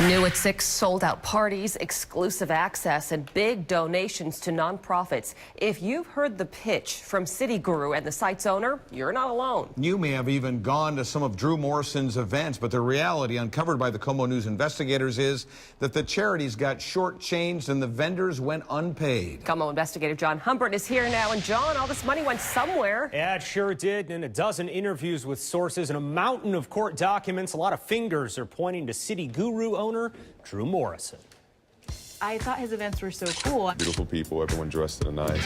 New at 6, sold-out parties, exclusive access, and big donations to nonprofits. If you've heard the pitch from City Guru and the site's owner, you're not alone. You may have even gone to some of Drew Morrison's events, but the reality uncovered by the KOMO News investigators is that the charities got shortchanged and the vendors went unpaid. KOMO investigator John Humbert is here now. And John, all this money went somewhere. Yeah, it sure did. In a dozen interviews with sources and a mountain of court documents, a lot of fingers are pointing to City Guru owner Drew Morrison. I thought his events were so cool. Beautiful people, everyone dressed to the nines.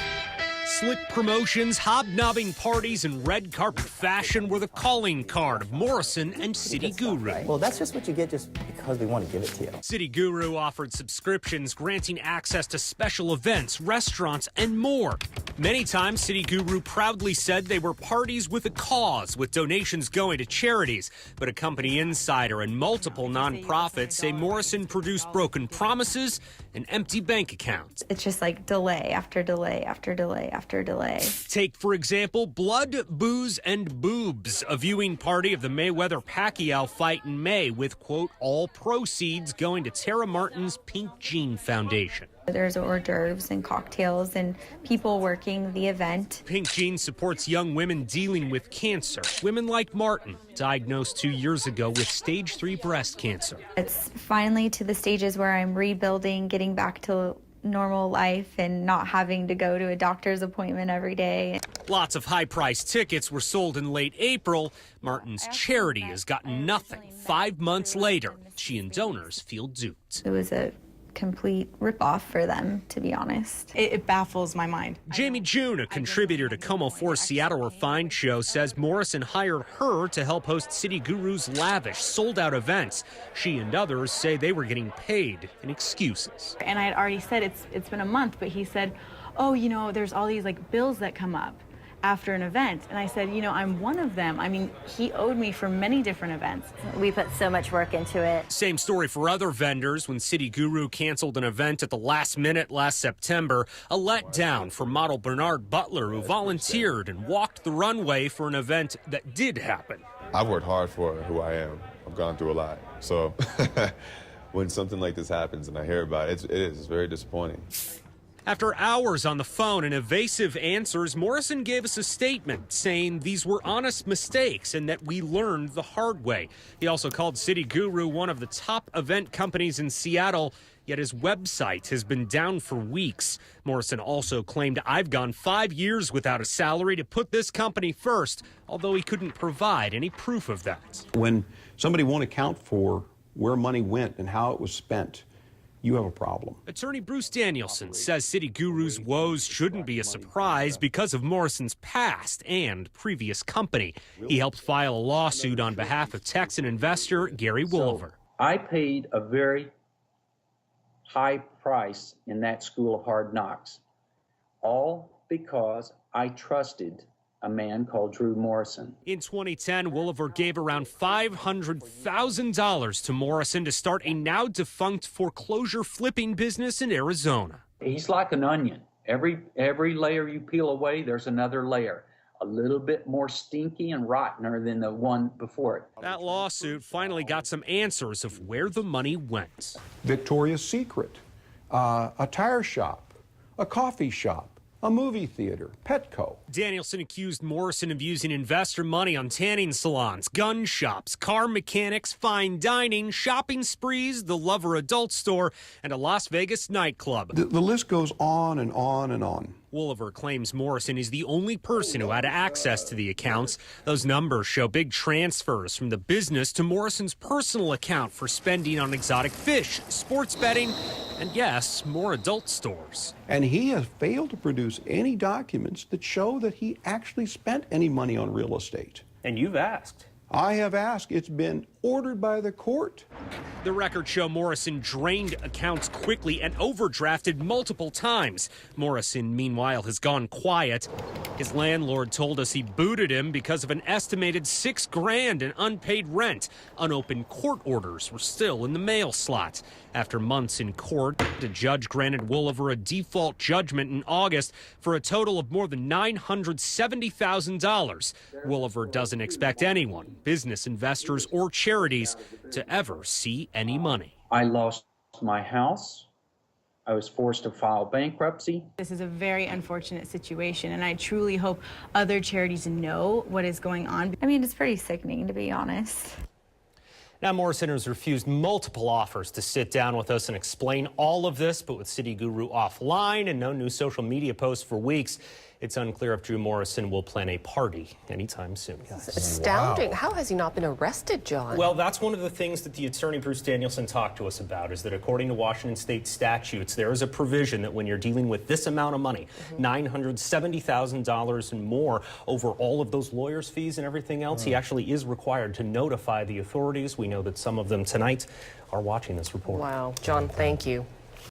Slick promotions, hobnobbing parties, and red carpet fashion were the calling card of Morrison and City Guru. Well, that's just what you get just because we want to give it to you. City Guru offered subscriptions, granting access to special events, restaurants, and more. Many times, City Guru proudly said they were parties with a cause, with donations going to charities. But a company insider and multiple nonprofits say Morrison produced broken promises and empty bank accounts. It's just like delay after delay after delay after delay. Take, for example, Blood, Booze, and Boobs, a viewing party of the Mayweather-Pacquiao fight in May with, quote, all proceeds going to Tara Martin's Pink Jean Foundation. There's hors d'oeuvres and cocktails and people working the event. Pink Jean supports young women dealing with cancer. Women like Martin, diagnosed 2 years ago with stage 3 breast cancer. It's finally to the stages where I'm rebuilding, getting back to normal life and not having to go to a doctor's appointment every day. Lots of high-priced tickets were sold in late April. Martin's charity has gotten nothing. 5 months later, she and donors feel duped. It was a complete ripoff for them, to be honest. It baffles my mind. Jamie June, a contributor to KOMO4's Seattle Refined show, says Morrison hired her to help host City Guru's lavish, sold-out events. She and others say they were getting paid in excuses. And I had already said it's been a month, but he said, oh, you know, there's all these like bills that come up after an event. And I said, you know, I'm one of them. I mean, he owed me for many different events. We put so much work into it. Same story for other vendors when City Guru canceled an event at the last minute last September. A letdown for model Bernard Butler, who volunteered and walked the runway for an event that did happen. I've worked hard for who I am. I've gone through a lot. So when something like this happens and I hear about it, it's very disappointing. After hours on the phone and evasive answers, Morrison gave us a statement saying these were honest mistakes and that we learned the hard way. He also called City Guru one of the top event companies in Seattle, yet his website has been down for weeks. Morrison also claimed, I've gone 5 years without a salary to put this company first, although he couldn't provide any proof of that. When somebody won't account for where money went and how it was spent, you have a problem. Attorney Bruce Danielson says City Guru's woes shouldn't be a surprise because of Morrison's past and previous company. He helped file a lawsuit on behalf of Texan investor Gary Wolliver. I paid a very high price in that school of hard knocks, all because I trusted a man called Drew Morrison. In 2010, Wolliver gave around $500,000 to Morrison to start a now-defunct foreclosure flipping business in Arizona. He's like an onion. Every layer you peel away, there's another layer. A little bit more stinky and rottener than the one before it. That lawsuit finally got some answers of where the money went. Victoria's Secret, a tire shop, a coffee shop, a movie theater, Petco. Danielson accused Morrison of using investor money on tanning salons, gun shops, car mechanics, fine dining, shopping sprees, the Lover adult store, and a Las Vegas nightclub. The list goes on and on and on. Wolliver claims Morrison is the only person who had access to the accounts. Those numbers show big transfers from the business to Morrison's personal account for spending on exotic fish, sports betting, and yes, more adult stores. And he has failed to produce any documents that show that he actually spent any money on real estate. And you've asked. I have asked. It's been ordered by the court. The records show Morrison drained accounts quickly and overdrafted multiple times. Morrison, meanwhile, has gone quiet. His landlord told us he booted him because of an estimated $6,000 in unpaid rent. Unopened court orders were still in the mail slot. After months in court, the judge granted Wolliver a default judgment in August for a total of more than $970,000. Wolliver doesn't expect anyone, business investors or charities, to ever see any money. I lost my house. I was forced to file bankruptcy. This is a very unfortunate situation, and I truly hope other charities know what is going on. I mean, it's pretty sickening, to be honest. Now, Morrison has refused multiple offers to sit down with us and explain all of this, but with City Guru offline and no new social media posts for weeks, it's unclear if Drew Morrison will plan a party anytime soon. Guys. It's astounding. Wow. How has he not been arrested, John? Well, that's one of the things that the attorney Bruce Danielson talked to us about, is that according to Washington state statutes, there is a provision that when you're dealing with this amount of money, $970,000 and more, over all of those lawyers' fees and everything else, he actually is required to notify the authorities. We know that some of them tonight are watching this report. Wow. John, thank you.